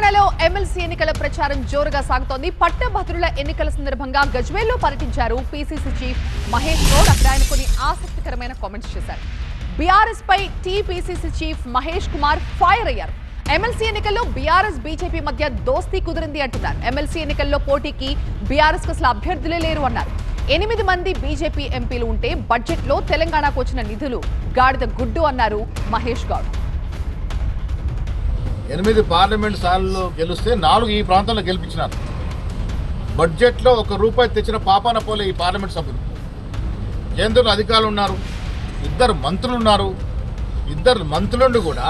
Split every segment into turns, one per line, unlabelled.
తెలంగాణలో ఎమ్మెల్సీ ఎన్నికల ప్రచారం జోరుగా సాగుతోంది. పట్టభద్రుల ఎన్నికల సందర్భంగా గజ్వేల్లో పర్యటించారు పీసీసీ చీఫ్ మహేష్ గౌడ్. అక్కడ ఆయన కొన్ని ఆసక్తికరమైన కామెంట్స్ చేశారు. బీఆర్ఎస్ పై TPCC chief Mahesh Kumar fire అయ్యారు. ఎమ్మెల్సీ ఎన్నికల్లో బీఆర్ఎస్ బీజేపీ మధ్య దోస్తీ కుదిరింది అంటున్నారు. ఎమ్మెల్సీ ఎన్నికల్లో పోటీకి బీఆర్ఎస్ కు అసలు అభ్యర్థులే లేరు అన్నారు. 8 మంది బీజేపీ ఎంపీలు ఉంటే బడ్జెట్ లో తెలంగాణకు వచ్చిన నిధులు గాడిద గుడ్డు అన్నారు మహేష్ గౌడ్.
8 పార్లమెంట్ సార్లు గెలిస్తే 4 ఈ ప్రాంతంలో గెలిపించినారు. బడ్జెట్లో ₹1 తెచ్చిన పాపాన పోలే ఈ పార్లమెంట్ సభ్యులు. కేంద్రంలో అధికారులు ఉన్నారు, 2 మంత్రులు ఉన్నారు. 2 మంత్రులను కూడా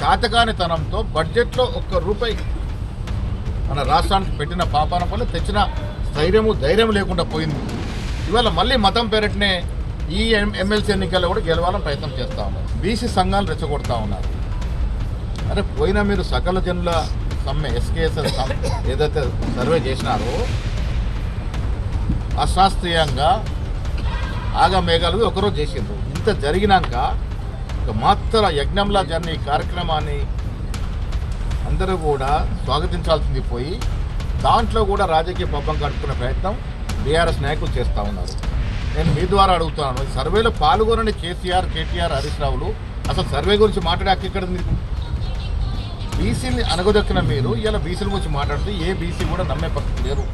చాతకానితనంతో బడ్జెట్లో ₹1 మన రాష్ట్రానికి పెట్టిన పాపాన పోలే తెచ్చిన ధైర్యం లేకుండా పోయింది. ఇవాళ మళ్ళీ మతం పేరటనే ఈ ఎమ్మెల్సీ ఎన్నికల్లో కూడా గెలవాలని ప్రయత్నం చేస్తూ ఉన్నారు. బీసీ సంఘాలు రెచ్చగొడతా ఉన్నారు. అరే పోయినా మీరు సకల జనుల సమ్మె ఎస్కేఎస్ఎల్ ఏదైతే సర్వే చేసినారో అశాస్త్రీయంగా ఆగమేఘాలు ఒకరోజు చేసిండ్రు. ఇంత జరిగినాక ఒక మాత్ర యజ్ఞంలా జరిగిన ఈ కార్యక్రమాన్ని అందరూ కూడా స్వాగతించాల్సింది పోయి దాంట్లో కూడా రాజకీయ పబ్బం కట్టుకునే ప్రయత్నం బీఆర్ఎస్ నాయకులు చేస్తూ ఉన్నారు. నేను మీ ద్వారా అడుగుతున్నాను, సర్వేలో పాల్గొనని కేసీఆర్, కేటీఆర్, హరీష్ రావులు అసలు సర్వే గురించి మాట్లాడాక ఇక్కడ మీకు బీసీని అనగదొక్కిన మీరు ఇలా బీసీల గురించి మాట్లాడితే ఏ బీసీ కూడా నమ్మే పరిస్థితి లేరు.